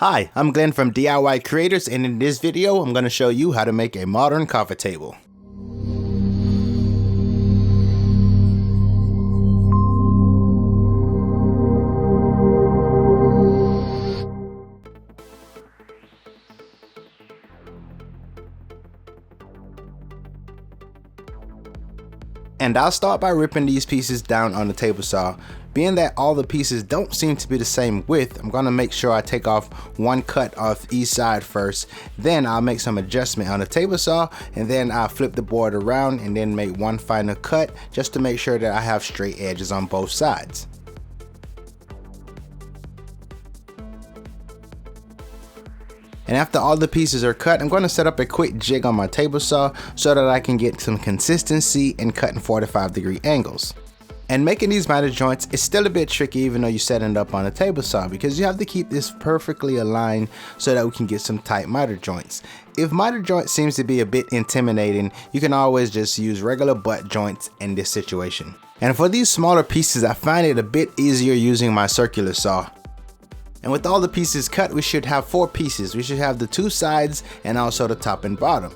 Hi, I'm Glenn from DIY Creators, and in this video I'm going to show you how to make a modern coffee table. And I'll start by ripping these pieces down on the table saw. Being that all the pieces don't seem to be the same width, I'm gonna make sure I take off one cut off each side first. Then I'll make some adjustment on the table saw, and then I'll flip the board around and then make one final cut just to make sure that I have straight edges on both sides. And after all the pieces are cut, I'm going to set up a quick jig on my table saw so that I can get some consistency and cut in 45-degree angles. And making these miter joints is still a bit tricky even though you're setting it up on a table saw, because you have to keep this perfectly aligned so that we can get some tight miter joints. If miter joint seems to be a bit intimidating, you can always just use regular butt joints in this situation. And for these smaller pieces, I find it a bit easier using my circular saw. And with all the pieces cut, we should have 4 pieces. We should have the 2 sides and also the top and bottom.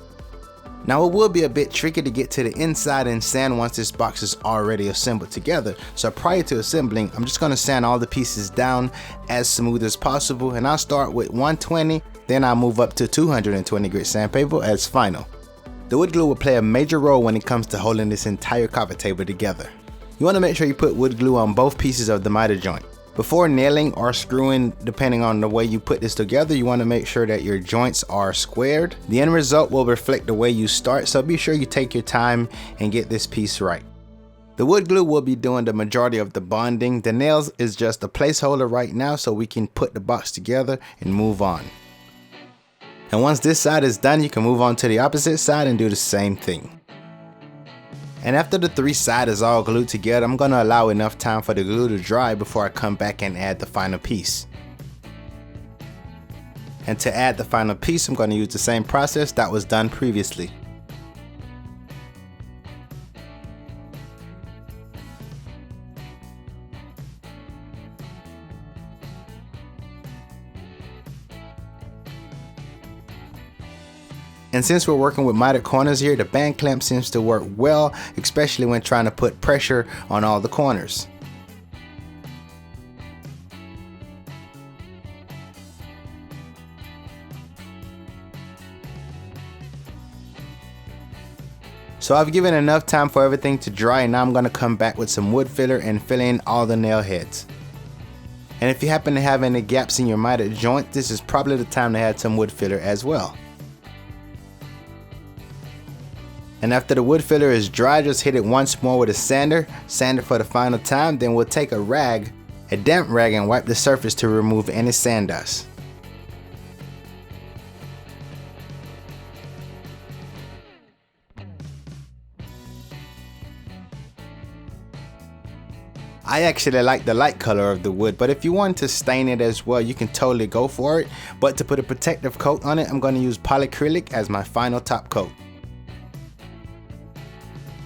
Now it will be a bit tricky to get to the inside and sand once this box is already assembled together. So prior to assembling, I'm just going to sand all the pieces down as smooth as possible. And I'll start with 120, then I'll move up to 220 grit sandpaper as final. The wood glue will play a major role when it comes to holding this entire coffee table together. You want to make sure you put wood glue on both pieces of the miter joint. Before nailing or screwing, depending on the way you put this together, you want to make sure that your joints are squared. The end result will reflect the way you start, so be sure you take your time and get this piece right. The wood glue will be doing the majority of the bonding. The nails is just a placeholder right now so we can put the box together and move on. And once this side is done, you can move on to the opposite side and do the same thing. And after the 3 sides is all glued together, I'm going to allow enough time for the glue to dry before I come back and add the final piece. And to add the final piece, I'm going to use the same process that was done previously. And since we're working with mitered corners here, the band clamp seems to work well, especially when trying to put pressure on all the corners. So I've given enough time for everything to dry, and now I'm going to come back with some wood filler and fill in all the nail heads. And if you happen to have any gaps in your mitered joint, this is probably the time to add some wood filler as well. And after the wood filler is dry, just hit it once more with a sander. Sand it for the final time, then we'll take a damp rag, and wipe the surface to remove any sand dust. I actually like the light color of the wood, but if you want to stain it as well, you can totally go for it. But to put a protective coat on it, I'm going to use polyacrylic as my final top coat.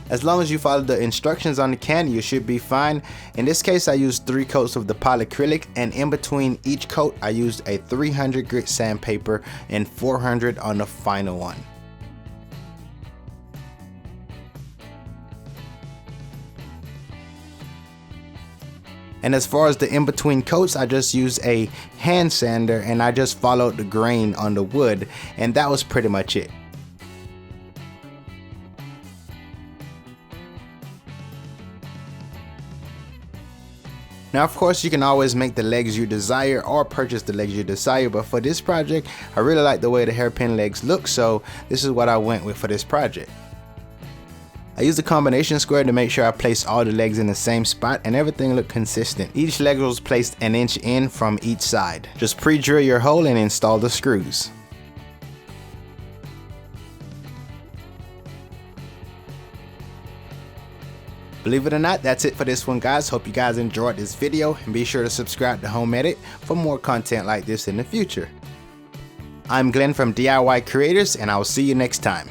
As long as you follow the instructions on the can, you should be fine. In this case, I used 3 coats of the polyacrylic, and in between each coat, I used a 300 grit sandpaper and 400 on the final one. And as far as the in-between coats, I just used a hand sander and I just followed the grain on the wood, and that was pretty much it. Now of course you can always make the legs you desire or purchase the legs you desire, but for this project I really like the way the hairpin legs look, so this is what I went with for this project. I used a combination square to make sure I placed all the legs in the same spot and everything looked consistent. Each leg was placed an inch in from each side. Just pre-drill your hole and install the screws. Believe it or not, that's it for this one, guys. Hope you guys enjoyed this video, and be sure to subscribe to Home Edit for more content like this in the future. I'm Glenn from DIY Creators, and I will see you next time.